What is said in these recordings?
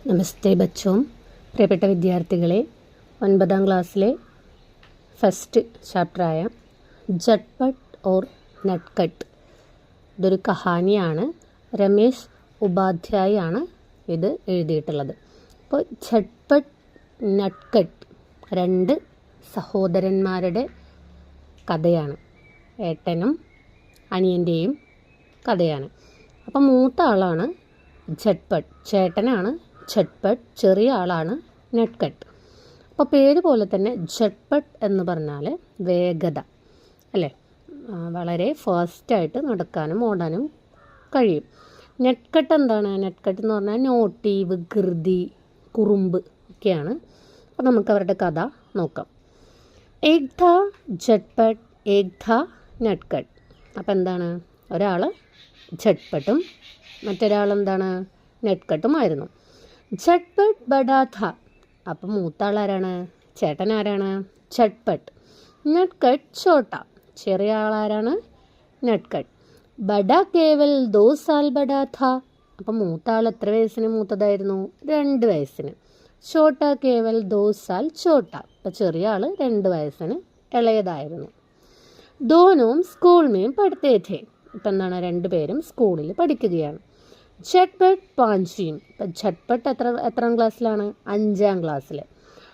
നമസ്തേ ബച്ചോം. പ്രിയപ്പെട്ട വിദ്യാർത്ഥികളെ, 9ാം ക്ലാസ്സിലെ ഫസ്റ്റ് ചാപ്റ്ററായ ജട്ട്പട്ട് ഓർ നട്ട്കട്ട്, ഇതൊരു കഹാനിയാണ്. രമേശ് ഉപാധ്യായ ആണ് ഇത് എഴുതിയിട്ടുള്ളത്. അപ്പോൾ ജട്ട്പട്ട് നട്ട്കട്ട് രണ്ട് സഹോദരന്മാരുടെ കഥയാണ്, ഏട്ടനും അനിയൻ്റെയും കഥയാണ്. അപ്പം മൂത്ത ആളാണ് ജട്ട്പട്ട്, ചേട്ടനാണ് ജട്ട്പട്ട്, ചെറിയ ആളാണ് നട്ട്കട്ട്. അപ്പോൾ പേര് പോലെ തന്നെ ജട്ട്പട്ട് എന്ന് പറഞ്ഞാൽ വേഗത അല്ലേ, വളരെ ഫാസ്റ്റായിട്ട് നടക്കാനും ഓടാനും കഴിയും. നട്ട്കട്ട് എന്താണ്? നട്ട്കട്ട് എന്ന് പറഞ്ഞാൽ നോട്ടി, വികൃതി, കുറുമ്പ് ഒക്കെയാണ്. അപ്പോൾ നമുക്ക് അവരുടെ കഥ നോക്കാം. ഏക് ഥാ ജട്ട്പട്ട് ഏക് ഥാ നട്ട്കട്ട്. അപ്പോൾ എന്താണ്, ഒരാൾ ജട്ട്പട്ടും മറ്റൊരാളെന്താണ് നട്ട്കട്ടുമായിരുന്നു. ജട്ട്പട്ട് ബഡാ ഥാ. അപ്പം മൂത്ത ആളാരാണ്? ചേട്ടൻ ആരാണ്? ജട്ട്പട്ട്. നട്ട്കട്ട് ഛോട്ട, ചെറിയ ആളാരാണ്? നട്ട്കട്ട്. ബഡാ കേവൽ 2 സാൽ ബഡാ ഥാ. അപ്പം മൂത്ത ആൾ എത്ര വയസ്സിന് മൂത്തതായിരുന്നു? 2 വയസ്സിന്. ഛോട്ട കേവൽ 2 സാൽ ഛോട്ട. അപ്പം ചെറിയ ആൾ 2 വയസ്സിന് ഇളയതായിരുന്നു. ദോനോം സ്കൂൾ മേം പഠിത്തേ ഥേ. ഇപ്പം എന്താണ്, 2 പേരും സ്കൂളിൽ പഠിക്കുകയാണ്. ജട്ട്പട്ട് 5വീം. ഇപ്പം ജട്ട്പട്ട് എത്രാം ക്ലാസ്സിലാണ്? 5ാം ക്ലാസ്സിൽ.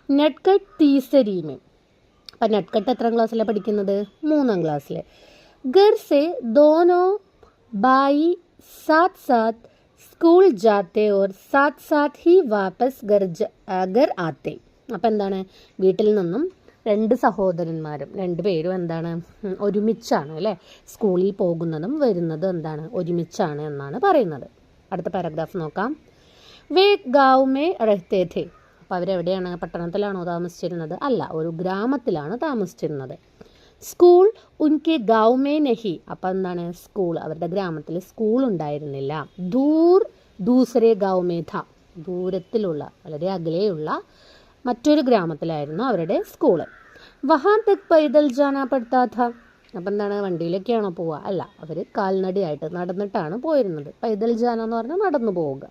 നട്ട്കട്ട് 3रीമേം. അപ്പം നട്ട്കട്ട് എത്രാം ക്ലാസ്സിലാണ് പഠിക്കുന്നത്? 3ാം ക്ലാസ്സിൽ. घर से दोनों भाई साथ साथ स्कूल जाते और साथ साथ ही वापस घर आते. അപ്പം എന്താണ്, വീട്ടിൽ നിന്നും 2 സഹോദരന്മാരും 2 പേരും എന്താണ്, ഒരുമിച്ചാണ് അല്ലേ, സ്കൂളിൽ പോകുന്നതും വരുന്നതും എന്താണ്, ഒരുമിച്ചാണ് എന്നാണ് പറയുന്നത്. അടുത്ത പാരഗ്രാഫ് നോക്കാം. വേ ഗാവ് മേ രഹ്തേ ഥേ. അപ്പോൾ അവരെവിടെയാണ്? പട്ടണത്തിലാണോ താമസിച്ചിരുന്നത്? അല്ല, ഒരു ഗ്രാമത്തിലാണ് താമസിച്ചിരുന്നത്. സ്കൂൾ ഉൻകെ ഗാവ് മേ നഹി. അപ്പം എന്താണ്, സ്കൂൾ അവരുടെ ഗ്രാമത്തിൽ സ്കൂൾ ഉണ്ടായിരുന്നില്ല. ദൂസരേ ഗാവ് മേ ഥ. ദൂരത്തിലുള്ള, വളരെ അകലെയുള്ള മറ്റൊരു ഗ്രാമത്തിലായിരുന്നു അവരുടെ സ്കൂള്. വഹാൻ തക് പൈദൽ ജാനാ പഡ്താ ഥ. അപ്പം എന്താണ്, വണ്ടിയിലൊക്കെയാണോ പോവുക? അല്ല, അവർ കാൽനടയായിട്ട് നടന്നിട്ടാണ് പോയിരുന്നത്. പൈദൽ ജാന എന്ന് പറഞ്ഞാൽ നടന്നു പോവുക.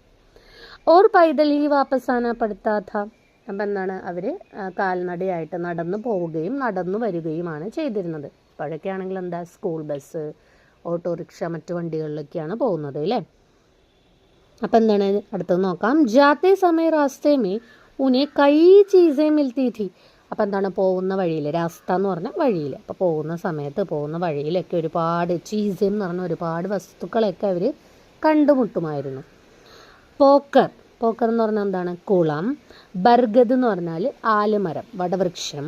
ഓർ പൈദൽ ഹി വാപ്പസ് ആനാ പഡ്താ ഥ. അപ്പം എന്താണ്, അവർ കാൽനടയായിട്ട് നടന്നു പോവുകയും നടന്നു വരികയുമാണ് ചെയ്തിരുന്നത്. അപ്പോഴൊക്കെ ആണെങ്കിൽ എന്താ, സ്കൂൾ ബസ്, ഓട്ടോറിക്ഷ, മറ്റു വണ്ടികളിലൊക്കെയാണ് പോകുന്നത് അല്ലേ. അപ്പം എന്താണ്, അടുത്തത് നോക്കാം. ജാത്തേ സമയ റാസ്തേ മേ ഉനെ കൈ ചീസേ മിൽത്തി ഥി. അപ്പം എന്താണ്, പോകുന്ന വഴിയിൽ, രാസ്ത എന്ന് പറഞ്ഞാൽ വഴിയിൽ, അപ്പോൾ പോകുന്ന സമയത്ത് പോകുന്ന വഴിയിലൊക്കെ ഒരുപാട് ചീസേം എന്ന് പറഞ്ഞാൽ ഒരുപാട് വസ്തുക്കളൊക്കെ അവർ കണ്ടുമുട്ടുമായിരുന്നു. പോക്കർ എന്ന് പറഞ്ഞാൽ എന്താണ്, കുളം. ബർഗദ് എന്ന് പറഞ്ഞാൽ ആലുമരം, വടവൃക്ഷം.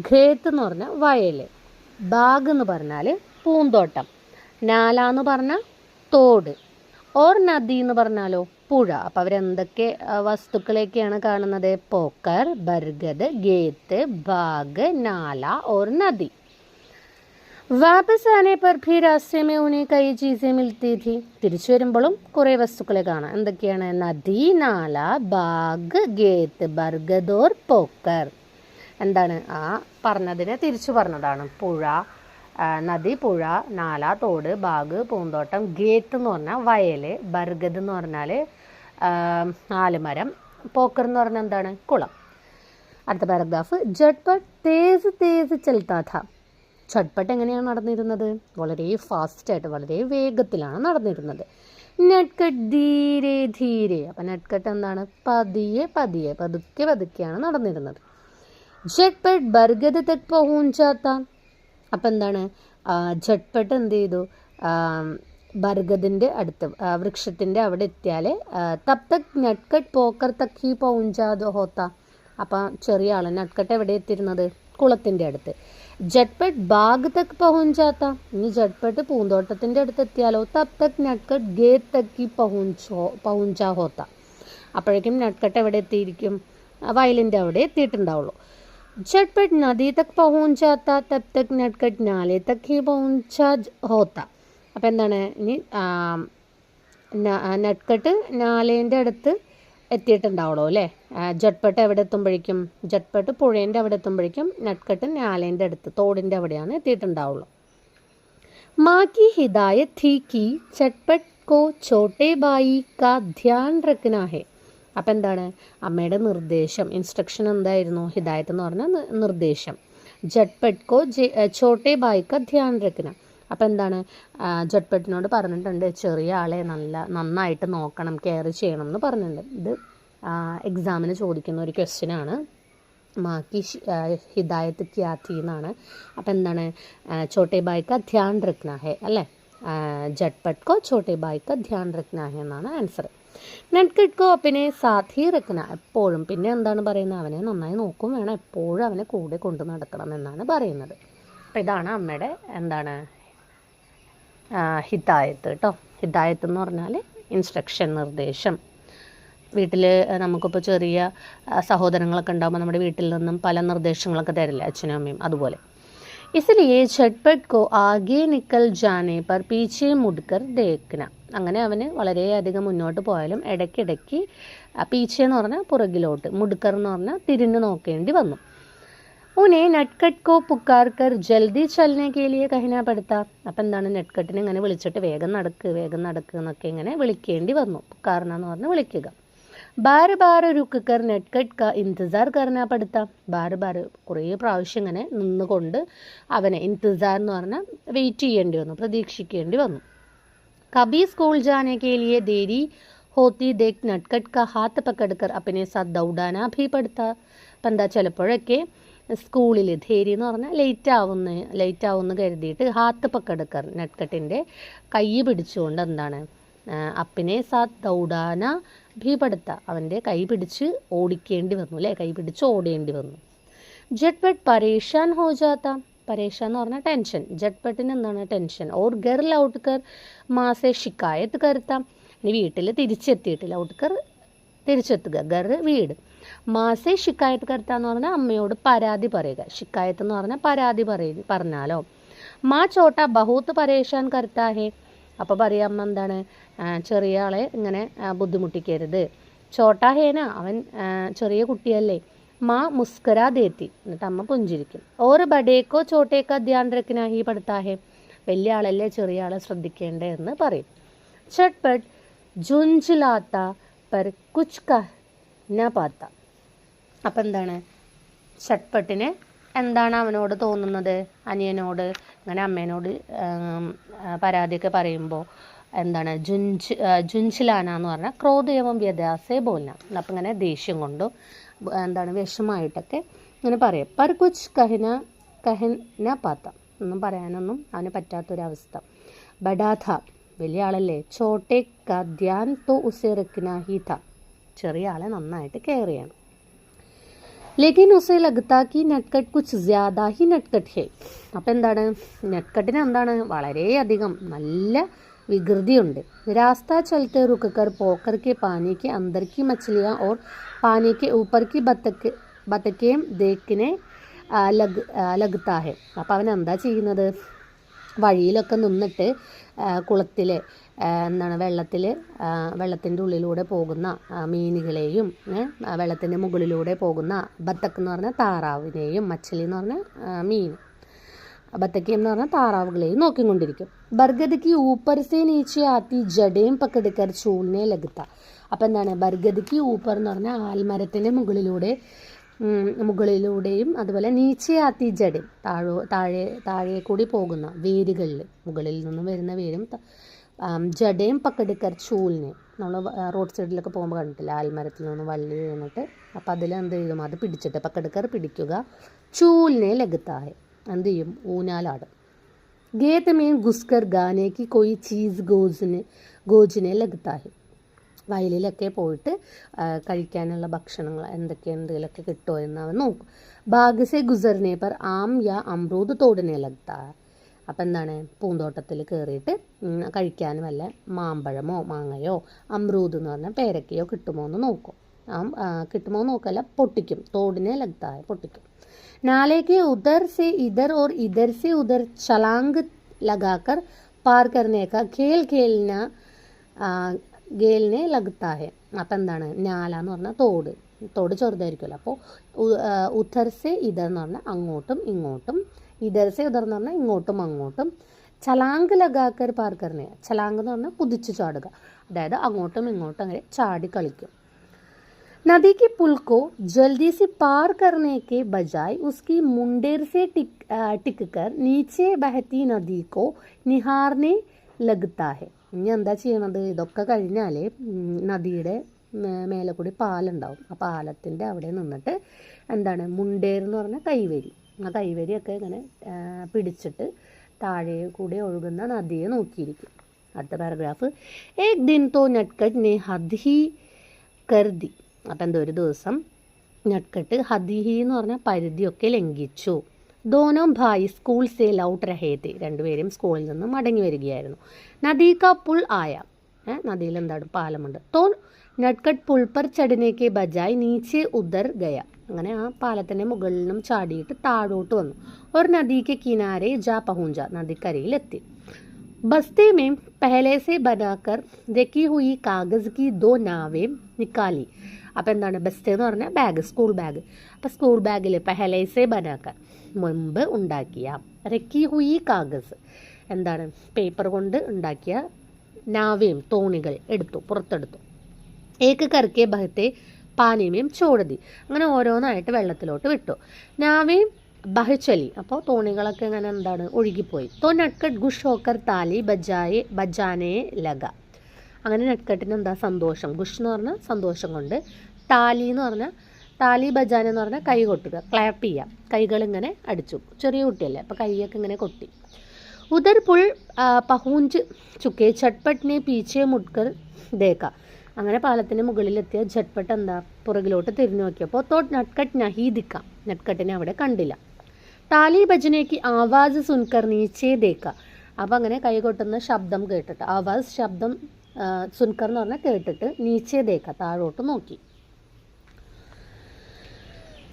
ഖേത്ത് എന്ന് പറഞ്ഞാൽ വയൽ. ബാഗ് എന്ന് പറഞ്ഞാൽ പൂന്തോട്ടം. നാല എന്ന് പറഞ്ഞാൽ തോട്. ഓർ നദി എന്ന് പറഞ്ഞാലോ പുഴ. അപ്പോൾ അവരെന്തൊക്കെ വസ്തുക്കളൊക്കെയാണ് കാണുന്നത്? പോക്കർ, ബർഗദ്, ഗേത്ത്, ബാഗ്, നാല ഓർ നദി. വാപസ് ആനെ പർ ഭി രാസ്തേ മേ ഉനെ കൈ ചീസേ മിൽത്തി ഥി. തിരിച്ചു വരുമ്പോഴും കുറേ വസ്തുക്കളെ കാണാം. എന്തൊക്കെയാണ്? നദി, നാല, ബാഗ്, ഗേത്ത്, ബർഗദ് ഓർ പോക്കർ. എന്താണ്, ആ പറഞ്ഞതിനെ തിരിച്ചു പറഞ്ഞതാണ്. പുഴ, നദി, പുഴ, നാല, തോട്, ബാഗ്, പൂന്തോട്ടം, ഗേത്ത് എന്ന് പറഞ്ഞാൽ വയൽ, ബർഗദ് എന്ന് പറഞ്ഞാൽ ആലുമരം, പോക്കർ എന്ന് പറഞ്ഞാൽ എന്താണ്, കുളം. അടുത്ത പാരഗ്രാഫ്. ജട്ട്പട്ട് തേസ് ചൽത്താ ഥ. ജട്ട്പട്ട് എങ്ങനെയാണ് നടന്നിരുന്നത്? വളരെ ഫാസ്റ്റായിട്ട്, വളരെ വേഗത്തിലാണ് നടന്നിരുന്നത്. നട്ട്കട്ട് ധീരെ ധീരെ. അപ്പം നട്ട്കട്ട് എന്താണ്, പതിയെ പതുക്കെയാണ് നടന്നിരുന്നത്. ജട്ട്പട്ട് ബർഗദ് തക് പഹുഞ്ചാ ഥാ. അപ്പം എന്താണ്, ജട്ട്പട്ട് എന്ത് ചെയ്തു, ബർഗദിൻ്റെ അടുത്ത്, വൃക്ഷത്തിൻ്റെ അവിടെ എത്തിയാൽ തബ് തക് നട്ട്കട്ട് പോക്കർ തക് ഹി പൗഞ്ചാദ് ഹോത്ത. അപ്പം ചെറിയ ആൾ നട്ട്കട്ട് എവിടെ എത്തിയിരുന്നത്? കുളത്തിൻ്റെ അടുത്ത്. ജട്ട്പട്ട് ബാഗ് തക് പഹുഞ്ചാത്ത. ഇനി ജട്ട്പട്ട് പൂന്തോട്ടത്തിൻ്റെ അടുത്ത് എത്തിയാലോ തബ് തക് നട്ട്കട്ട് ഗേത്ത് തക് ഹി പഹുഞ്ചാ ഹോത്ത. അപ്പോഴേക്കും നട്ട്കട്ട് എവിടെ എത്തിയിരിക്കും? വയലിൻ്റെ അവിടെ എത്തിയിട്ടുണ്ടാവുള്ളൂ. झटपट नदी तक पहुँच जाता तब तक नटकट नाले तक ही पहुँचा होता. അപ്പം എന്താണ്, ഇനി നട്ട്കട്ട് നാലേൻ്റെ അടുത്ത് എത്തിയിട്ടുണ്ടാവുള്ളൂ അല്ലേ. ജട്ട്പട്ട് എവിടെ എത്തുമ്പോഴേക്കും? ജട്ട്പട്ട് പുഴേൻ്റെ അവിടെ എത്തുമ്പോഴേക്കും നട്ട്കട്ട് നാലേൻ്റെ അടുത്ത്, തോടിൻ്റെ അവിടെയാണ് എത്തിയിട്ടുണ്ടാവുള്ളൂ. മാ കി ഹിദായത് थी कि चटपट को छोटे भाई का ध्यान रखना है. അപ്പം എന്താണ് അമ്മയുടെ നിർദ്ദേശം, ഇൻസ്ട്രക്ഷൻ എന്തായിരുന്നു? ഹിദായത്ത് എന്ന് പറഞ്ഞാൽ നിർദ്ദേശം. ജട്ട്പട്ട് കോ ഛോട്ടെ ഭായ് കാ ധ്യാൻ രഖ്ന. അപ്പം എന്താണ് ജട്ട്പട്ടിനോട് പറഞ്ഞിട്ടുണ്ട് ചെറിയ ആളെ നന്നായിട്ട് നോക്കണം, കെയർ ചെയ്യണം എന്ന് പറഞ്ഞിട്ടുണ്ട്. ഇത് എക്സാമിന് ചോദിക്കുന്ന ഒരു ക്വസ്റ്റ്യനാണ്. മാക്കി ഹിദായത്ത് ക്യാ തീ എന്നാണ്. അപ്പം എന്താണ് ഛോട്ടെ ഭായ് കാ ധ്യാൻ രഖ്ന ഹെ അല്ലേ? ജട്ട്പട്ട് കോ ഛോട്ടെ ഭായ് കാ ധ്യാൻ രഖ്ന ഹെ എന്നാണ് ആൻസർ. നട്ട്ഖട്ട് കോ അപ്പനെ സാഥി രഖ്ന, എപ്പോഴും. പിന്നെ എന്താണ് പറയുന്നത്? അവനെ നന്നായി നോക്കും വേണം, എപ്പോഴും അവനെ കൂടെ കൊണ്ടു നടക്കണം എന്നാണ് പറയുന്നത്. അപ്പം ഇതാണ് അമ്മയുടെ എന്താണ് ഹിദായത്ത് കേട്ടോ. ഹിദായത്ത് എന്ന് പറഞ്ഞാൽ ഇൻസ്ട്രക്ഷൻ, നിർദ്ദേശം. വീട്ടിൽ നമുക്കിപ്പോൾ ചെറിയ സഹോദരങ്ങളൊക്കെ ഉണ്ടാകുമ്പോൾ നമ്മുടെ വീട്ടിൽ നിന്നും പല നിർദ്ദേശങ്ങളൊക്കെ തരില്ല അച്ഛനും അമ്മയും, അതുപോലെ. इसलिए झटपट को आगे निकल जाने पर पीछे मुड़कर देखना. അങ്ങനെ അവന് വളരെയധികം മുന്നോട്ട് പോയാലും ഇടയ്ക്കിടയ്ക്ക് പീച്ചെ എന്ന് പറഞ്ഞാൽ പുറകിലോട്ട്, മുടുക്കർ എന്ന് പറഞ്ഞാൽ തിരിഞ്ഞു നോക്കേണ്ടി വന്നു. ഉനെ നട്ട്ഖട്ട് കോ പുക്കാർ കർ ജൽദി ചലനെ കെ ലിയെ കഹിനാ പെടുത്താം. അപ്പം എന്താണ് നട്ട്ഖട്ടിനെ ഇങ്ങനെ വിളിച്ചിട്ട് വേഗം നടക്ക് എന്നൊക്കെ ഇങ്ങനെ വിളിക്കേണ്ടി വന്നു. പുക്കാർന എന്ന് പറഞ്ഞാൽ വിളിക്കുക. ബാർ ബാർ രുക്ക് കർ നട്ട്ഖട്ട് കാ ഇന്തസാർ കർനാ പെടുത്താം. ബാർ കുറേ പ്രാവശ്യം ഇങ്ങനെ നിന്നുകൊണ്ട് അവനെ ഇന്തസാർ എന്ന് പറഞ്ഞാൽ വെയിറ്റ് ചെയ്യേണ്ടി വന്നു, പ്രതീക്ഷിക്കേണ്ടി വന്നു. കബി സ്കൂൾ ജാനെ കെ ലിയെ ദേരി ഹോത്തി ദേഖ് നട്ട്ഖട്ട് കാ ഹാത്ത് പക്കടുക്കർ അപ്പനെ സാത്ത് ദൗഡാനാ ഭീ പെടുത്താ. അപ്പം എന്താ ചിലപ്പോഴൊക്കെ സ്കൂളിൽ ധേരി എന്ന് പറഞ്ഞാൽ ലേറ്റ് ആവുമെന്ന് കരുതിയിട്ട് ഹാത്ത് പക്കടുക്കർ നട്ട്ഖട്ടിൻ്റെ കൈ പിടിച്ചുകൊണ്ട് എന്താണ് അപ്പനെ സാത്ത് ദൗഡാന ഭീപെടുത്ത, അവൻ്റെ കൈ പിടിച്ച് ഓടിക്കേണ്ടി വന്നു അല്ലേ? കൈ പിടിച്ച് ഓടേണ്ടി വന്നു. ജട്ട്പട്ട് പരേഷാൻ ഹോ ജാത്ത. പരേഷാൻ എന്ന് പറഞ്ഞാൽ ടെൻഷൻ. ജട്ട്പട്ടിന് എന്താണ് ടെൻഷൻ. ഓർ ഗർ ലൗട്ട്കർ മാസെ ഷിക്കായത്ത് കരുത്താം. ഇനി വീട്ടിൽ തിരിച്ചെത്തിയിട്ട് ലൗട്ട്കർ തിരിച്ചെത്തുക, ഗർ വീട്. മാസെ ഷിക്കായത്ത് കരുത്താന്ന് പറഞ്ഞാൽ അമ്മയോട് പരാതി പറയുക. ഷിക്കായത്ത് എന്ന് പറഞ്ഞാൽ പരാതി പറഞ്ഞാലോ. മാ ചോട്ട ബഹൂത്ത് പരേഷാൻ കരുത്താ ഹേ. അപ്പോൾ പറയാം അമ്മ എന്താണ് ചെറിയ ആളെ ഇങ്ങനെ ബുദ്ധിമുട്ടിക്കരുത്. ചോട്ടാ ഹേന, അവൻ ചെറിയ കുട്ടിയല്ലേ. മാ മുസ്കരാ ദേത്തി, എന്നിട്ട് അമ്മ പുഞ്ചിരിക്കും. ഓർ ബഡേക്കോ ചോട്ടേക്കോ ധ്യാൻ രഖ്നാ ഹി പടുത്താ ഹേ. വലിയ ആളല്ലേ ചെറിയ ആളെ ശ്രദ്ധിക്കേണ്ടേ എന്ന് പറയും. ചട്ട്പട്ട് ജുഞ്ചിലാത്ത പർ കുച്ച് കഹ്നാ പാത്ത. അപ്പം എന്താണ് ചട്ട്പട്ടിന് എന്താണ് അവനോട് തോന്നുന്നത്? അനിയനോട് ഇങ്ങനെ അമ്മേനോട് പരാതിയൊക്കെ പറയുമ്പോൾ എന്താണ് ജുഞ്ചിലാന എന്ന് പറഞ്ഞാൽ ക്രോധേവം വ്യത്യാസേ ബോലന. അപ്പം ഇങ്ങനെ ദേഷ്യം കൊണ്ടും എന്താണ് വിഷമായിട്ടൊക്കെ ഇങ്ങനെ പറയും. പർ കുച്ച് കഹന പാത്ത, ഒന്നും പറയാനൊന്നും അവന് പറ്റാത്തൊരവസ്ഥ. ബഡാഥ, വലിയ ആളല്ലേ. ചോട്ടെ കാ ധ്യാൻ തോ ഉസേ രഖ്നാ ഹി ഥ, ചെറിയ ആളെ നന്നായിട്ട് കെയർ ചെയ്യണം. ലേക്കിൻ ഉസേ ലഗ്താ കി നട്ട്ഖട്ട് കുച്ച് ജ്യാദാ ഹി നട്ട്ഖട്ട് ഹേ. അപ്പം എന്താണ് നട്ട്ഖട്ടിന് എന്താണ് വളരെയധികം നല്ല വികൃതിയുണ്ട്. രാസ്ത ചലത്തെ റുക്കർ പോക്കർ के पानी के अंदर की मछलियाँ और पानी के ऊपर की बतखें देखने लगता है. അപ്പോൾ അവൻ എന്താ ചെയ്യുന്നത്? വഴിയിലൊക്കെ നിന്നിട്ട് കുളത്തിൽ എന്താണ് വെള്ളത്തിൻ്റെ ഉള്ളിലൂടെ പോകുന്ന മീനുകളെയും വെള്ളത്തിൻ്റെ മുകളിലൂടെ പോകുന്ന ബത്തക്ക് എന്ന് പറഞ്ഞാൽ താറാവിനെയും മച്ചലി എന്ന് പറഞ്ഞാൽ മീൻ, ബത്തക്ക എന്ന് പറഞ്ഞാൽ താറാവുകളെയും നോക്കിക്കൊണ്ടിരിക്കും. ബർഗദ്ക്ക് ഊപ്പർ സേ നീച്ചെ ആത്തി ജഡേം പക്കടുക്കർ ചൂലിനെ ലഗത്ത. അപ്പം എന്താണ് ബർഗദ്ക്ക് ഊപ്പർ എന്ന് പറഞ്ഞാൽ ആൽമരത്തിൻ്റെ മുകളിലൂടെയും അതുപോലെ നീച്ചെ ആത്തി ജഡേം താഴെ കൂടി പോകുന്ന വേരുകളിൽ, മുകളിൽ നിന്നും വരുന്ന വേരും ജഡേം പക്കടുക്കർ ചൂലിനെ. നമ്മൾ റോഡ് സൈഡിലൊക്കെ പോകുമ്പോൾ കണ്ടിട്ടില്ല, ആൽമരത്തിൽ നിന്ന് വള്ളി വീണിട്ട്. അപ്പം അതിലെന്ത് ചെയ്യും? അത് പിടിച്ചിട്ട് പക്കടുക്കർ പിടിക്കുക. ചൂലിനെ ലഗത്തായ എന്ത് ചെയ്യും? ഊനാലാടും. ഗേത് മീൻ ഗുസ്കർ ഗാനേക്ക് കൊയ് ചീസ് ഗോജിനെ ലഗത്തായി. വയലിലൊക്കെ പോയിട്ട് കഴിക്കാനുള്ള ഭക്ഷണങ്ങൾ എന്തെങ്കിലുമൊക്കെ കിട്ടുമോ എന്ന് അവൻ നോക്കും. ബാഗസെ ഗുസർനെ പർ ആം യാ അമ്രൂദ് തോടിനെ ലഗത്താ. അപ്പം എന്താണ് പൂന്തോട്ടത്തിൽ കയറിയിട്ട് കഴിക്കാൻ വല്ല മാമ്പഴമോ മാങ്ങയോ അമ്രൂദ് എന്ന് പറഞ്ഞാൽ പേരക്കയോ കിട്ടുമോ എന്ന് നോക്കും. കിട്ടുമോ നോക്കല്ല, പൊട്ടിക്കും. തോടിനെ ലഗത്തായ പൊട്ടിക്കും. नाले के उधर से इधर और इधर से उधर छलांग लगाकर पार करने का खेलने लगता है. അപ്പം എന്താണ് നാല എന്ന് പറഞ്ഞാൽ തോട് ചെറുതായിരിക്കുമല്ലോ. അപ്പോൾ ഉധർസെ ഇതർ എന്ന് പറഞ്ഞാൽ അങ്ങോട്ടും ഇങ്ങോട്ടും, ഇതർസെ ഉദർ എന്ന് പറഞ്ഞാൽ ഇങ്ങോട്ടും അങ്ങോട്ടും. ചലാങ്ക് ലഗാക്കർ പാർ കർണേ, ചലാങ്ക് എന്ന് പറഞ്ഞാൽ കുതിച്ചു ചാടുക, അതായത് അങ്ങോട്ടും ഇങ്ങോട്ടും അങ്ങനെ ചാടി കളിക്കും. नदी के पुल को जल्दी से पार करने के बजाय उसकी मुंडेर से टिक कर नीचे बहती नदी को निहारने लगता है. ഇനി എന്താ ചെയ്യണത്? ഇതൊക്കെ കഴിഞ്ഞാൽ നദിയുടെ മേലെ കൂടി പാലുണ്ടാവും. ആ പാലത്തിൻ്റെ അവിടെ നിന്നിട്ട് എന്താണ് മുണ്ടേർ എന്ന് പറഞ്ഞാൽ കൈവരി. ആ കൈവരിയൊക്കെ ഇങ്ങനെ പിടിച്ചിട്ട് താഴെ കൂടി ഒഴുകുന്ന നദിയെ നോക്കിയിരിക്കും. അടുത്ത പാരഗ്രാഫ്. ഏക് ദിൻ തോ നട്കട്ട് നെ ഹദ് ഹി കർദി. അപ്പം എന്താ ഒരു ദിവസം നട്കട്ട് ഹദിഹി എന്ന് പറഞ്ഞാൽ പരിധിയൊക്കെ ലംഘിച്ചു. ദോനോ ഭായി സ്കൂൾ സേ ലൗട്ട് രഹേത്തെ. രണ്ടുപേരും സ്കൂളിൽ നിന്ന് മടങ്ങി വരികയായിരുന്നു. നദീക പുൽ ആയ. നദിയിൽ എന്താണ് പാലമുണ്ട്. തോ നട്കട്ട് പുൽ പർ ചടനേക്ക് ബജായ് നീച്ചെ ഉദർ ഗയ. അങ്ങനെ ആ പാലത്തിൻ്റെ മുകളിൽ നിന്നും ചാടിയിട്ട് താഴോട്ട് വന്നു. ഒരു നദിക്ക് കിനാരെ ജാ പഹുഞ്ച. നദിക്കരയിലെത്തി. बस्ते में पहले से बनाकर रखी हुई कागज़ की 2 नावें निकाली. അപ്പം എന്താണ് ബസ്തേ എന്ന് പറഞ്ഞാൽ ബാഗ്, സ്കൂൾ ബാഗ്. അപ്പം സ്കൂൾ ബാഗിൽ പെഹലേസെ ബനാക്കർ മുമ്പ് ഉണ്ടാക്കിയ രക്കി ഹുയി കാഗസ് എന്താണ് പേപ്പർ കൊണ്ട് ഉണ്ടാക്കിയ നാവേം തോണികൾ പുറത്തെടുത്തു. ഏക്ക് കർക്കെ ബഹത്തെ പാനിമേം ചോടതി. അങ്ങനെ ഓരോന്നായിട്ട് വെള്ളത്തിലോട്ട് വിട്ടു. നാവേം ബഹച്ചലി. അപ്പോൾ തോണികളൊക്കെ ഇങ്ങനെ എന്താണ് ഒഴുകിപ്പോയി. തോ നട്കട്ട് ഗുഷ് ഹോക്കർ താലി ബജാനെ ലഗ. അങ്ങനെ നട്കട്ടിന് എന്താ സന്തോഷം. ഗുഷ് എന്ന് പറഞ്ഞാൽ സന്തോഷം കൊണ്ട്, താലി എന്ന് പറഞ്ഞാൽ താലി ബജാന എന്ന് പറഞ്ഞാൽ കൈ കൊട്ടുക, ക്ലാപ്പ് ചെയ്യുക. കൈകളിങ്ങനെ അടിച്ചു. ചെറിയ കുട്ടിയല്ലേ, അപ്പോൾ കൈയൊക്കെ ഇങ്ങനെ കൊട്ടി. ഉദർ പുൾ പഹൂഞ്ച് ചുക്കെ ചട്പട്ടിനെ പീച്ചെ മുട്കർ ദേക്ക. അങ്ങനെ പാലത്തിന് മുകളിലെത്തിയ ഝട്പട്ട് എന്താ പുറകിലോട്ട് തിരിഞ്ഞു നോക്കിയപ്പോൾ തോ നട്കട്ട് നഹി ദിക്ക. നട്കട്ടിനെ അവിടെ കണ്ടില്ല. താലി ബജനേക്ക് ആവാസ് സുൻകർ നീച്ചേ ദേക്ക. അപ്പം അങ്ങനെ കൈ കൊട്ടുന്ന ശബ്ദം കേട്ടിട്ട്, ആവാസ് ശബ്ദം സുൻകർ എന്ന് പറഞ്ഞാൽ കേട്ടിട്ട്, നീച്ചേ ദേക്ക താഴോട്ട് നോക്കി.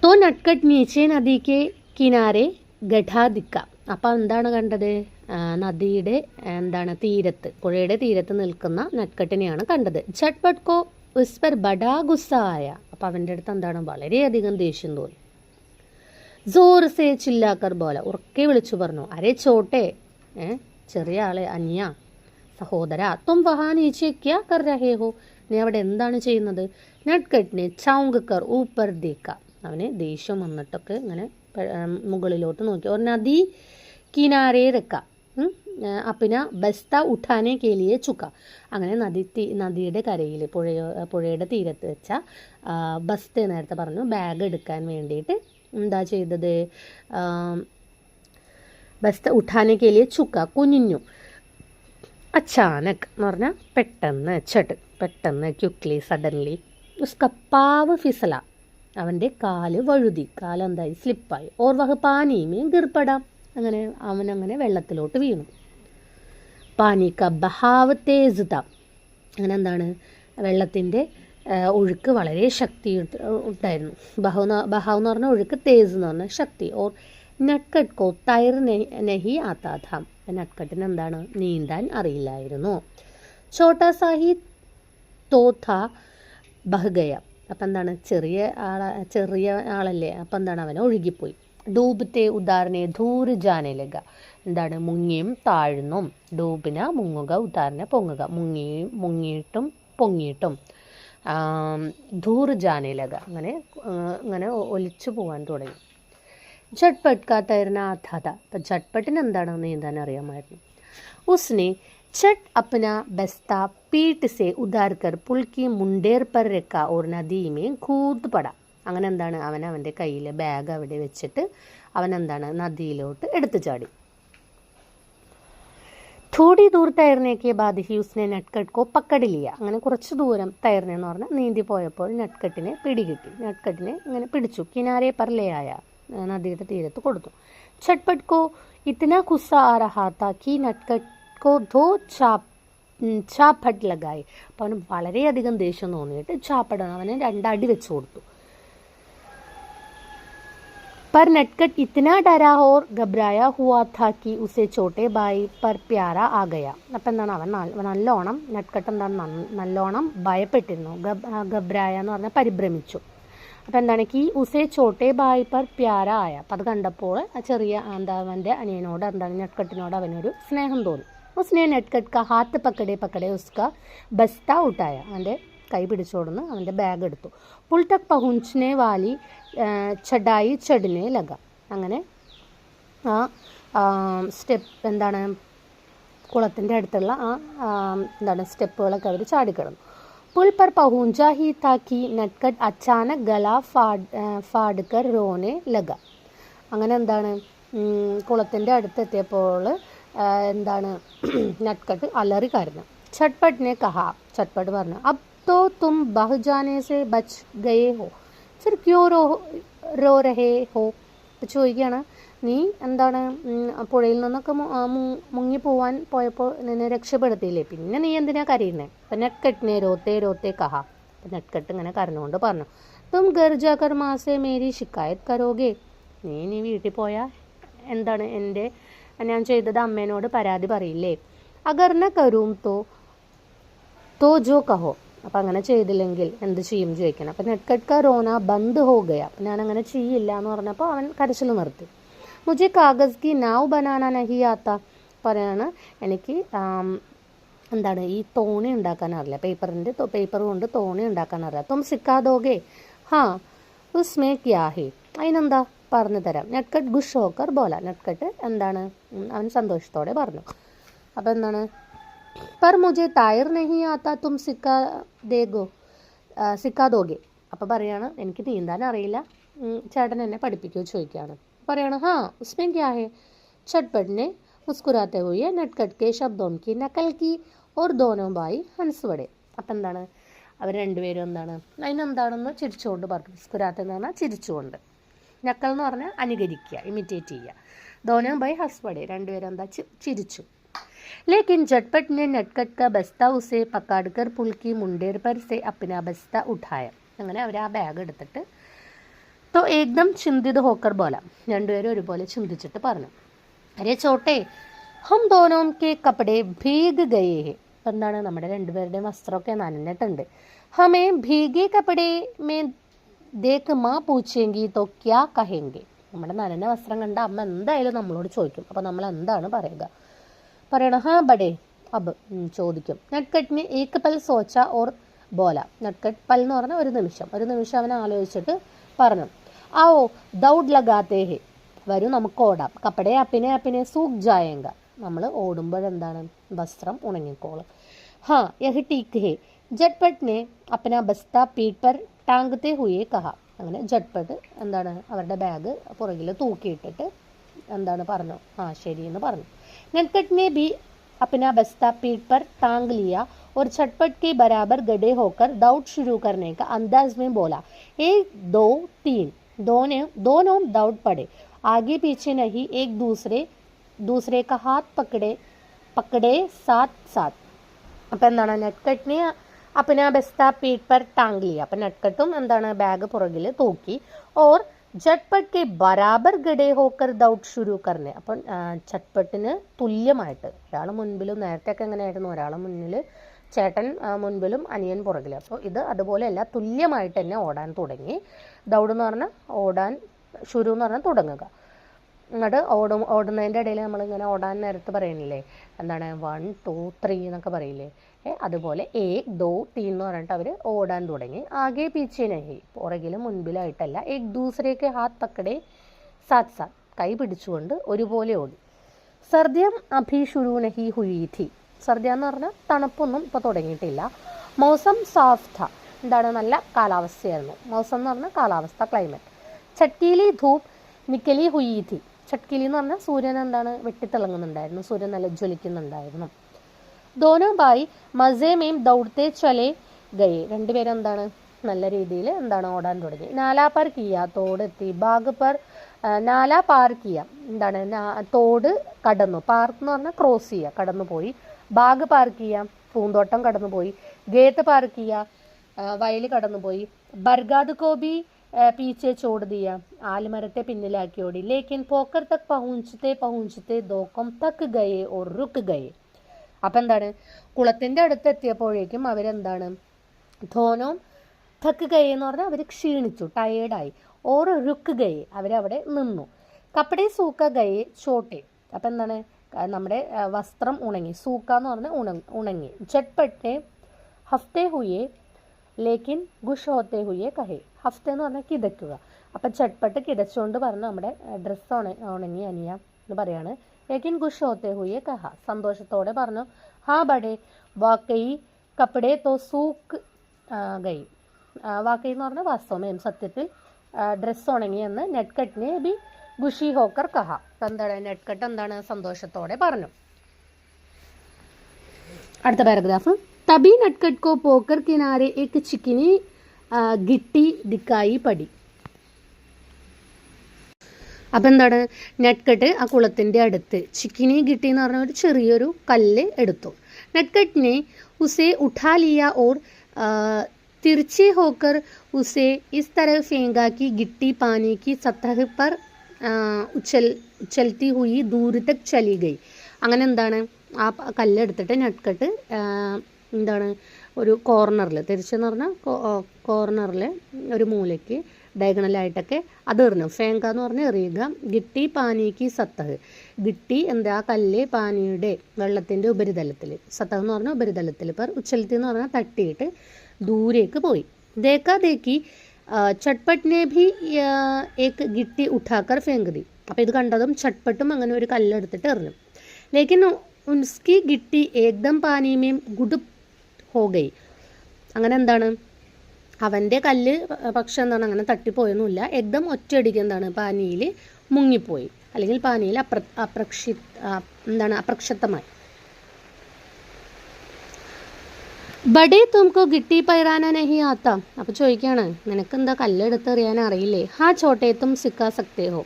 തോ നട്കട്ട് നീച്ചേ നദിക്ക് കിനാരെ ഗഠാ ദിക്ക. അപ്പം എന്താണ് കണ്ടത്? നദിയുടെ എന്താണ് തീരത്ത്, പുഴയുടെ തീരത്ത് നിൽക്കുന്ന നട്കട്ടിനെയാണ് കണ്ടത്. ഝട്പട്ട് കോ ഉസ് പർ ബഡാ ഗുസ്സ ആയ. അപ്പം അവൻ്റെ അടുത്ത് എന്താണ് വളരെയധികം ദേഷ്യം തോന്നി. ജോർ സേ ചില്ലാക്കർ ബോല. ഉറക്കെ വിളിച്ചു പറഞ്ഞു, അരേ ചോട്ടെ, ചെറിയ ആളെ, അന്യ സഹോദര, തും വഹാ നീച്ചെ ക്യാ കർ രഹേ ഹോ. നീ അവിടെ എന്താണ് ചെയ്യുന്നത്? നട്കട്ടിനെ ചൗങ്ക് കർ ഊപ്പർ ദേക്ക. അവന് ദേഷ്യം വന്നിട്ടൊക്കെ ഇങ്ങനെ മുകളിലോട്ട് നോക്കി. ഒരു നദി കിനാരെ രക്ക അപ്പിന ബസ്ത ഉഠാനെ കേലിയെ ചുക്ക. അങ്ങനെ നദിയുടെ കരയിൽ പുഴയുടെ തീരത്ത് വെച്ച ബസ്ത നേരത്തെ പറഞ്ഞു ബാഗ് എടുക്കാൻ വേണ്ടിയിട്ട് എന്താ ചെയ്തത്? ബസ്ത ഉഠാനെ കേലിയെ ചുക്ക കുനിഞ്ഞു. അച്ചാനക് എന്ന് പറഞ്ഞാൽ പെട്ടെന്ന്, പെട്ടെന്ന്, ക്യുക്ലി, സഡൻലി. ഉസ്കപ്പാവ് ഫിസല. അവൻ്റെ കാല് വഴുതി, കാലെന്തായി സ്ലിപ്പായി. ഓർ വഹ പാനിമേ ഗിർപടാം. അങ്ങനെ അവനങ്ങനെ വെള്ളത്തിലോട്ട് വീണു. പാനിക്ക ബഹാവ് തേസ് താം. അങ്ങനെ എന്താണ് വെള്ളത്തിൻ്റെ ഒഴുക്ക് വളരെ ശക്തി ഉണ്ടായിരുന്നു. ബഹാവ് എന്ന് പറഞ്ഞാൽ ഒഴുക്ക്, തേസ് എന്ന് പറഞ്ഞാൽ ശക്തി. ഓർ നട്കട്ട് കോ തൈർ നെഹി ആത്താധാം. നട്കട്ടിന് എന്താണ് നീന്താൻ അറിയില്ലായിരുന്നു. ഛോട്ടാ സാഹി തോഥ ബഹ്ഗയ. അപ്പം എന്താണ് ചെറിയ ആളല്ലേ, അപ്പം എന്താണ് അവനെ ഒഴുകിപ്പോയി. ഡൂബത്തെ ഉദാഹരണെ ധൂർ ജാനെ ലഗ. എന്താണ് മുങ്ങിയും താഴ്ന്നും. ഡൂബിന മുങ്ങുക, ഉദാഹരണ പൊങ്ങുക. മുങ്ങിയിട്ടും പൊങ്ങിയിട്ടും. ധൂർ ജാനെ ലഗ. അങ്ങനെ ഒലിച്ചു പോകാൻ തുടങ്ങി. झटपट का तैरना आता था. അപ്പം झटपटिന് എന്താണ് നീന്താൻ അറിയാമായിരുന്നു. उसने झट अपना बस्ता पीठ से उतार कर पुल की मुंडेर पर रखा और नदी में कूद पड़ा. അങ്ങനെ എന്താണ് അവൻ്റെ കയ്യിൽ ബാഗ് അവിടെ വെച്ചിട്ട് അവൻ എന്താണ് നദിയിലോട്ട് എടുത്തു ചാടി. थोड़ी दूर तैरने के बाद ही उसने नटकट को पकड़ लिया. അങ്ങനെ കുറച്ച് ദൂരം തൈർനെന്ന് പറഞ്ഞാൽ നീന്തി പോയപ്പോൾ നട്കട്ടിനെ പിടികിട്ടി. നട്കട്ടിനെ ഇങ്ങനെ പിടിച്ചു. കിനാരെ पर ले आया. നദിയുടെ തീരത്ത് കൊടുത്തു. झटपट को इतना गुस्सा आ रहा था कि नटकट को दो ചാപ്പട്ട് ലഗായി. അപ്പോൾ അവന് വളരെയധികം ദേഷ്യം തോന്നിയിട്ട് ചാപ്പടാണ് അവനെ 2 അടി വെച്ച് കൊടുത്തു. पर नटकट इतना डरा और घबराया हुआ था कि उसे छोटे भाई पर प्यारा आ गया. അപ്പം എന്താണ് അവൻ നല്ലോണം നട്കട്ട് എന്താണ് നല്ലോണം ഭയപ്പെട്ടിരുന്നു. ഗബ്രായ എന്ന് പറഞ്ഞാൽ പരിഭ്രമിച്ചു. അപ്പം എന്താണ് കി ഉസേ ചോട്ടെ ഭായ് പർ പ്യാര ആയ. അപ്പം അത് കണ്ടപ്പോൾ ആ ചെറിയ അവൻ്റെ അനിയനോട് എന്താണ് നട്കട്ടിനോട് അവനൊരു സ്നേഹം തോന്നി. ഉസ്നെ നട്കട്ട് കാ ഹാത്ത് പക്കടെ ഉസ്ക ബസ്ത ഉട്ടായ. അവൻ്റെ കൈ പിടിച്ചോടുന്ന് അവൻ്റെ ബാഗ് എടുത്തു. പുൽ തക് പഹുഞ്ചനെ വാലി ചടായി ചടിനെ ലഗ. അങ്ങനെ ആ സ്റ്റെപ്പ് എന്താണ് കുളത്തിൻ്റെ അടുത്തുള്ള എന്താണ് സ്റ്റെപ്പുകളൊക്കെ അവർ ചാടിക്കിടന്നു. पुल पर पहुंचा ही था कि नटखट अचानक गला फाड़कर रोने लगा. അങ്ങനെ എന്താണ് കുളത്തിൻ്റെ അടുത്തെത്തിയപ്പോൾ എന്താണ് നട്ട്കട്ട് അലറി കരഞ്ഞു. ചട്ട്പട്ടിനെ കഹാ, ചട്ട്പട്ട് പറഞ്ഞു, അബ് തോ തും ബഹ് ജാനെ സെ ബച്ച് ഗയേ ഹോ ഫിർ ക്യോ റോ രഹേ ഹോ. ഇപ്പം ചോദിക്കുകയാണ്, നീ എന്താണ് പുഴയിൽ നിന്നൊക്കെ മുങ്ങിപ്പോവാൻ പോയപ്പോൾ നിന്നെ രക്ഷപ്പെടുത്തിയില്ലേ, പിന്നെ നീ എന്തിനാ കരയുന്നത്? അപ്പം നട്ട്കട്ടിനെ രോത്തേ കഹാ. അപ്പം നട്ട്കട്ട് ഇങ്ങനെ കരഞ്ഞുകൊണ്ട് പറഞ്ഞു, തും ഘർ ജാകർ മാസെ മേരി ശിക്കായത് കരോഗേ. നീ വീട്ടിൽ പോയാൽ എന്താണ് ഞാൻ ചെയ്തത് അമ്മേനോട് പരാതി പറയില്ലേ? അഗർന കരൂം തോ ജോ കഹോ. അപ്പം അങ്ങനെ ചെയ്തില്ലെങ്കിൽ എന്ത് ചെയ്യും ചോദിക്കണം. അപ്പം നട്ട്കട്ട് കാ റോന ബന്ദ് ഹോ ഗയ. അപ്പം ഞാൻ അങ്ങനെ ചെയ്യില്ല എന്ന് പറഞ്ഞപ്പോൾ അവൻ കരച്ചിൽ നിർത്തി. മുझे കാഗസ് കി നാവ് ബനാന നഹി ആത്ത. പറയാണ്, എനിക്ക് എന്താണ് ഈ തോണി ഉണ്ടാക്കാൻ അറിയില്ല, പേപ്പർ കൊണ്ട് തോണി ഉണ്ടാക്കാൻ അറിയാം. തും സിക്കാദോഗേ? ഹാ ഉസ്മേ ക്യാ ഹേ. അതിനെന്താ പറഞ്ഞു തരാം. നട്ട്കട്ട് ഖുഷ് ഹോക്കർ ബോല. നട്ട്കട്ട് എന്താണ് അവൻ സന്തോഷത്തോടെ പറഞ്ഞു. അപ്പം എന്താണ്, पर मुझे तायर नहीं आता तुम സിക്കാദോഗേ. അപ്പോൾ പറയാണ്, എനിക്ക് നീന്താൻ അറിയില്ല, ചേട്ടൻ എന്നെ പഠിപ്പിക്കുമോ ചോദിക്കുകയാണ്. പറയാണ്, ഹാ ഉസ്മേ ക്യാ ഹേ. ചട്ട്പട്ട് ने മുസ്കുരാത്തെ हुए नटखट के शब्दों की नकल की और दोनों भाई हंस पड़े. അപ്പം എന്താണ് അവർ രണ്ടുപേരും എന്താണ് അതിനെന്താണെന്ന് ചിരിച്ചുകൊണ്ട് പറഞ്ഞു. മുസ്കുരാത്തെ എന്ന് പറഞ്ഞാൽ ചിരിച്ചുകൊണ്ട്, നക്കൽ എന്ന് പറഞ്ഞാൽ അനുകരിക്കുക, ഇമിറ്റേറ്റ് ചെയ്യുക. दोनों भाई हंस पड़े, രണ്ടുപേരും എന്താ ചിരിച്ചു. लेकिन झटपट ने नटखट का बस्ता उसे पकड़कर पुल की मुंडेर पर से अपना बस्ता उठाया. അങ്ങനെ അവർ ആ ബാഗ് എടുത്തിട്ട് तो एकदम चिंतित होकर बोला. രണ്ടുപേരും ഒരുപോലെ ചിന്തിച്ചിട്ട് പറഞ്ഞു, അരേ ചോട്ടെ ഹം ദോനോ കെ കപ്പടെ ഭീഗ് ഗയേ ഹെ. അപ്പം എന്താണ് നമ്മുടെ രണ്ടുപേരുടെയും വസ്ത്രമൊക്കെ നനഞ്ഞിട്ടുണ്ട്. ഹമേ ഭീഗെ കപ്പടെ മേ ദേക്ക് മാ പൂച്ചെങ്കി തോ ക്യാ കഹെങ്കെ. നമ്മുടെ നനഞ്ഞ വസ്ത്രം കണ്ട അമ്മ എന്തായാലും നമ്മളോട് ചോദിക്കും. അപ്പം നമ്മൾ എന്താണ് പറയുക? പറയണം, ഹാ ബഡേ അബ് ചോദിക്കും. നട്ട്കട്ടിനെ ഏക്ക് പൽ സോച്ച ഓർ ബോല. നട്ട്കട്ട് പൽ എന്ന് പറഞ്ഞാൽ ഒരു നിമിഷം അവൻ ആലോചിച്ചിട്ട് പറഞ്ഞു, ആവോ ദൗഡ് ലഗാത്തേ ഹേ. വരൂ നമുക്ക് ഓടാം. കപ്പടെ അപ്പിനെ സൂഖ് ജായേങ്ക. നമ്മൾ ഓടുമ്പോഴെന്താണ് വസ്ത്രം ഉണങ്ങിക്കോളും. ഹാ യഹ് ടീക്ക് ഹേ. ജട്ട്പട്ടിനെ അപ്പന ബസ്ത പീഠ് പർ ടാങ്കത്തെ ഹുയേ കഹ. അങ്ങനെ ജട്ട്പട്ട് എന്താണ് അവരുടെ ബാഗ് പുറകിൽ തൂക്കിയിട്ടിട്ട് എന്താണ് പറഞ്ഞു, ശരി എന്ന് പറഞ്ഞു. नटखट ने भी अपना बस्ता पीठ पर टांग लिया और झटपट के बराबर गड्ढे होकर दौड़ शुरू करने का अंदाज में बोला, 1 2 3. दोनों दौड़ पड़े, आगे पीछे नहीं, एक दूसरे का हाथ पकड़े साथ. അപ്പം എന്താണ് നട്ട്കട്ടിനെ अपना बस्ता पीठ पर टांग लिया. അപ്പം നട്ട്കട്ടും എന്താണ് ബാഗ് പുറകിൽ തൂക്കി. ഓർ झटपट के बराबर गड्ढे होकर दौड़ शुरू करने. അപ്പം ചട്ട്പട്ടിന് തുല്യമായിട്ട്, ഒരാൾ മുൻപിലും, നേരത്തെയൊക്കെ എങ്ങനെയായിരുന്നു, ഒരാൾ മുന്നിൽ, ചേട്ടൻ മുൻപിലും, അനിയൻ പുറകിൽ. അപ്പോൾ ഇത് അതുപോലെയല്ല, തുല്യമായിട്ട് തന്നെ ഓടാൻ തുടങ്ങി. ദൗഡ് എന്ന് പറഞ്ഞാൽ ഓടാൻ, ഷുരു എന്ന് പറഞ്ഞാൽ തുടങ്ങുക. എന്നിട്ട് ഓടുന്നതിൻ്റെ ഇടയിൽ നമ്മളിങ്ങനെ ഓടാൻ നേരത്ത് പറയുന്നില്ലേ, എന്താണ് 1 2 3 എന്നൊക്കെ പറയില്ലേ, അതുപോലെ 1 2 3 എന്ന് പറഞ്ഞിട്ട് അവർ ഓടാൻ തുടങ്ങി. ആകെ പീച്ചെ നഹി, പുറകിലും മുൻപിലായിട്ടല്ല. ഏക് ദൂസരേക്ക് ഹാത്ത് പക്കടെ സാത്ത്, കൈ പിടിച്ചുകൊണ്ട് ഒരുപോലെ ഓടി. സർദ്യം അഭി ഷുരു നഹി ഹുയി ഥി. സർദ്യ എന്ന് പറഞ്ഞാൽ തണുപ്പൊന്നും ഇപ്പോൾ തുടങ്ങിയിട്ടില്ല. മൗസം സാഫ് ഥ, എന്താണ് നല്ല കാലാവസ്ഥയായിരുന്നു. മൗസം എന്ന് പറഞ്ഞാൽ കാലാവസ്ഥ, ക്ലൈമറ്റ്. ചട്കീലി ധൂപ്പ് നിക്കലി ഹുയി ഥി. ചട്കീലി എന്ന് പറഞ്ഞാൽ സൂര്യൻ എന്താണ് വെട്ടിത്തിളങ്ങുന്നുണ്ടായിരുന്നു, സൂര്യൻ നല്ല ജ്വലിക്കുന്നുണ്ടായിരുന്നു. ദോനോ ഭായി മസേ മേം ദൗഡത്തെ ചലേ ഗയേ. രണ്ടുപേരും എന്താണ് നല്ല രീതിയിൽ എന്താണ് ഓടാൻ തുടങ്ങി. നാലാ പാർ കിയ, തോടെത്തി. ബാഗ് പർ നാലാ പാർ കിയ, എന്താണ് തോട് കടന്നു. പാർക്ക് എന്ന് പറഞ്ഞാൽ ക്രോസ് ചെയ്യുക, കടന്നു പോയി. ബാഗ് പാർ കിയ, പൂന്തോട്ടം കടന്നു പോയി. ഗേത്ത് പാർ കിയ, വയൽ കടന്നു പോയി. ബർഗാദ് കോബി പീച്ചെ ചോട് ദിയ, ആൽമരത്തെ പിന്നിലാക്കി ഓടി. ലേക്കിൻ പോക്കർ തക് പहुंचते ദോക്കം തക് ഗയേ ഓർ റുക്ക് ഗയേ. അപ്പം എന്താണ് കുളത്തിൻ്റെ അടുത്ത് എത്തിയപ്പോഴേക്കും അവരെന്താണ് ധോനോ തക്ക് ഗയേ എന്ന് പറഞ്ഞാൽ അവർ ക്ഷീണിച്ചു, ടയേർഡായി. ഓർ റുക്ക് ഗയേ, അവരവിടെ നിന്നു. കപ്പടെ സൂക്ക ഗയേ ചോട്ടെ. അപ്പം എന്താണ് നമ്മുടെ വസ്ത്രം ഉണങ്ങി. സൂക്ക എന്ന് പറഞ്ഞാൽ ഉണങ്ങി. ജട്ട്പട്ടെ ഹഫ്തെ ഹുയെ ലേക്കിൻ ഗുഷ് ഹോത്തെ ഹുയെ കഹെ. ഹഫ്തെ എന്ന് പറഞ്ഞാൽ കിതയ്ക്കുക. അപ്പം ചട്പട്ട് കിതച്ചുകൊണ്ട് പറഞ്ഞ് നമ്മുടെ ഡ്രസ്സ് ഉണങ്ങി അനിയ എന്ന് പറയാണ്. ലേക്കിൻ ഗുഷ് ഹോത്തെ ഹുയെ കഹ. സന്തോഷത്തോടെ പറഞ്ഞു. ഹാ ബഡേ വാക്കയി കപ്പടെ തോ സൂക്ക് ഗൈ. വാക്കയി എന്ന് പറഞ്ഞാൽ വാസ്തവമേയും സത്യത്തിൽ ഡ്രസ്സ് ഉണങ്ങിയെന്ന് നെറ്റ്കട്ടിനെ ബി ഖുഷി ഹോക്കർ കഹ. എന്താണ് നെറ്റ്കട്ട് എന്താണ് സന്തോഷത്തോടെ പറഞ്ഞു. അടുത്ത പാരഗ്രാഫ്. തബി നട്കട്ട് കോ പോക്കർ കിനാരെ ഏക് ചിക്കിനി ഗിട്ടി ദിക്കായി പടി. അപ്പം എന്താണ് നെറ്റ്കട്ട് ആ കുളത്തിൻ്റെ അടുത്ത് ചിക്കിനി ഗിട്ടി എന്ന് പറഞ്ഞ ഒരു ചെറിയൊരു കല്ല് എടുത്തു. നെറ്റ്കട്ടിനെ ഉസേ ഉഠാ ലിയ ഓർ तिरछे होकर उसे इस तरह फेंका कि गिट्टी पानी की सतह पर उछलती हुई दूर तक चली गई. അങ്ങനെ എന്താണ് ആ കല്ലെടുത്തിട്ട് നെറ്റ്കട്ട് എന്താണ് ഒരു കോർണറിൽ തിരിച്ചെന്ന് പറഞ്ഞാൽ കോർണറിൽ ഒരു മൂലയ്ക്ക് ഡയഗണലായിട്ടൊക്കെ അത് എറിഞ്ഞു. ഫേങ്ക എന്ന് പറഞ്ഞാൽ എറിയുക. ഗിട്ടി പാനിക്ക് സത്തഹ്. ഗിട്ടി എന്താ ആ കല്ല് പാനിയുടെ വെള്ളത്തിൻ്റെ ഉപരിതലത്തിൽ. സത്തഹ് എന്ന് പറഞ്ഞാൽ ഉപരിതലത്തിൽ. per ഉച്ചലത്തി എന്ന് പറഞ്ഞാൽ തട്ടിയിട്ട് ദൂരേക്ക് പോയി. ദേക്കാ ദേക്കി ചട്പട്ടിനെ ഭി ഏക് ഗിട്ടി ഉഠാക്കർ ഫേങ്ക് ദി. അപ്പോൾ ഇത് കണ്ടതും ചട്പട്ടും അങ്ങനെ ഒരു കല്ലെടുത്തിട്ട് എറിഞ്ഞു. ലേക്കിൻ ഉൻസ്കി ഗിട്ടി ഏകദം പാനിമേം ഗുഡുപ് ഹോ ഗൈ. അങ്ങനെ എന്താണ് അവൻ്റെ കല്ല് പക്ഷെ എന്താണ് അങ്ങനെ തട്ടിപ്പോയൊന്നുമില്ല. ഏകദം ഒറ്റയടിക്ക് എന്താണ് പാനിയിൽ മുങ്ങിപ്പോയി, അല്ലെങ്കിൽ പാനിയിൽ അപ്രക്ഷത്തമായി. ബഡേ തുമക്കോ ഗിട്ടി പൈറാന നഹി ആത്ത. അപ്പോൾ ചോദിക്കുകയാണ് നിനക്കെന്താ കല്ലെടുത്തെറിയാൻ അറിയില്ലേ? ഹാ ചോട്ടെ തും സിക്കാ സക്തേ ഹോ.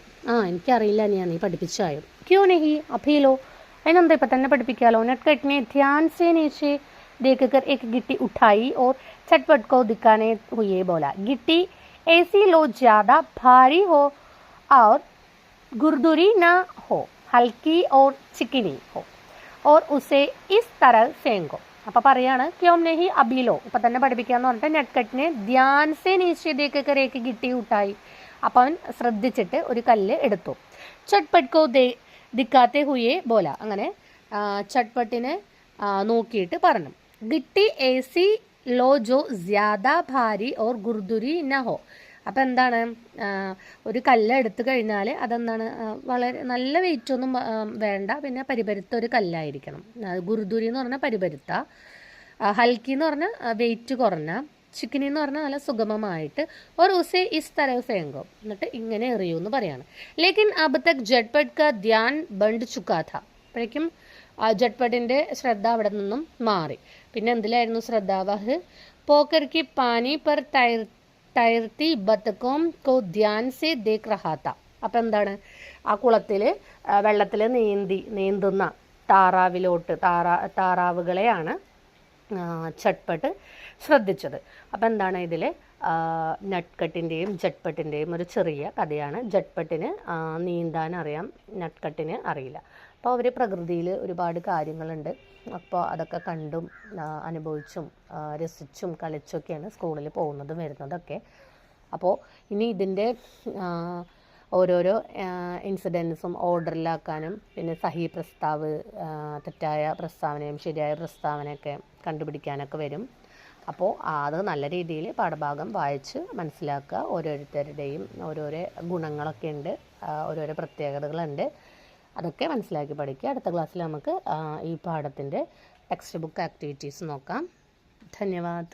എനിക്കറിയില്ല നീ പഠിപ്പിച്ചായോ? ക്യോ നഹി അഭിയിലോ. അതിനെന്താ ഇപ്പം തന്നെ പഠിപ്പിക്കാമല്ലോ. നെറ്റ്കട്ടിനെ ധ്യാൻ സേ നീച്ചെ देखकर एक गिट्टी उठाई और चटपट को दिखाने हुए बोला, गिट्टी ऐसी लो ज़्यादा भारी हो और गुरदुरी ना हो, हल्की और चिकनी हो और उसे इस तरह फेंको. അപ്പോൾ പറയാണ് ക്യോം നെഹി അബിലോ. ഇപ്പം തന്നെ പഠിപ്പിക്കാമെന്ന് പറഞ്ഞിട്ട് നെറ്റ്കട്ടിനെ ധ്യാൻ സേ നീച്ചെ देखकर एक गिट्टी उठाई. അപ്പം അവൻ ശ്രദ്ധിച്ചിട്ട് ഒരു കല്ല് എടുത്തു. ചട്പട്ട് കോ ദിക്കാത്തെ ഹുയെ ബോല. അങ്ങനെ ചട്പട്ടിനെ നോക്കിയിട്ട് പറഞ്ഞു. ഗിട്ടി AC law Joe ജ്യാദാ Bhari or ഗുർദുരി ന ഹോ. അപ്പം എന്താണ് ഒരു കല്ല് എടുത്തു കഴിഞ്ഞാൽ അതെന്താണ് വളരെ നല്ല വെയിറ്റൊന്നും വേണ്ട, പിന്നെ പരിപരുത്ത ഒരു കല്ലായിരിക്കണം. ഗുർദുരി എന്ന് പറഞ്ഞാൽ പരിപരുത്ത, ഹൽക്കി എന്ന് പറഞ്ഞാൽ വെയിറ്റ് കുറഞ്ഞ, ചിക്കനി എന്ന് പറഞ്ഞാൽ നല്ല സുഗമമായിട്ട്. ഓർ ഉസേ ഇസ് തരവ് ഫേങ്കോ. എന്നിട്ട് ഇങ്ങനെ എറിയൂന്ന് പറയാണ്. ലേക്കിൻ അബ് തക് ജട്പട്ട് കാ ധ്യാൻ ബണ്ട് ചുക്കാ ഥ. അപ്പോഴേക്കും ജട്പട്ടിൻ്റെ ശ്രദ്ധ അവിടെ നിന്നും മാറി. പിന്നെ എന്തിലായിരുന്നു ശ്രദ്ധ? വഹ് പോക്കർ കി പാനി പർ തൈർത്തി ബത്തക്കോം കോ ധ്യാൻ സേ ദേഖ് റഹാ ഥ. അപ്പം എന്താണ് ആ കുളത്തിൽ വെള്ളത്തിൽ നീന്തുന്ന താറാവുകളെയാണ് ചട്പട്ട് ശ്രദ്ധിച്ചത്. അപ്പം എന്താണ് ഇതിൽ നട്കട്ടിൻ്റെയും ജട്പട്ടിൻ്റെയും ഒരു ചെറിയ കഥയാണ്. ജട്പട്ടിന് നീന്താൻ അറിയാം, നട്കട്ടിന് അറിയില്ല. അപ്പോൾ അവർ പ്രകൃതിയിൽ ഒരുപാട് കാര്യങ്ങളുണ്ട്. അപ്പോൾ അതൊക്കെ കണ്ടും അനുഭവിച്ചും രസിച്ചും കളിച്ചൊക്കെയാണ് സ്കൂളിൽ പോകുന്നതും വരുന്നതൊക്കെ. അപ്പോൾ ഇനി ഇതിൻ്റെ ഓരോരോ ഇൻസിഡൻസും ഓർഡറിലാക്കാനും പിന്നെ സഹി പ്രസ്താവ്, തെറ്റായ പ്രസ്താവനയും ശരിയായ പ്രസ്താവനയൊക്കെ കണ്ടുപിടിക്കാനൊക്കെ വരും. അപ്പോൾ അത് നല്ല രീതിയിൽ പാഠഭാഗം വായിച്ച് മനസ്സിലാക്കുക. ഓരോരുത്തരുടെയും ഓരോരോ ഗുണങ്ങളൊക്കെ ഉണ്ട്, ഓരോരോ പ്രത്യേകതകളുണ്ട്. അതൊക്കെ മനസ്സിലാക്കി പഠിക്കുക. അടുത്ത ക്ലാസ്സിൽ നമുക്ക് ഈ പാഠത്തിൻ്റെ ടെക്സ്റ്റ് ബുക്ക് ആക്ടിവിറ്റീസ് നോക്കാം. ധന്യവാദ്.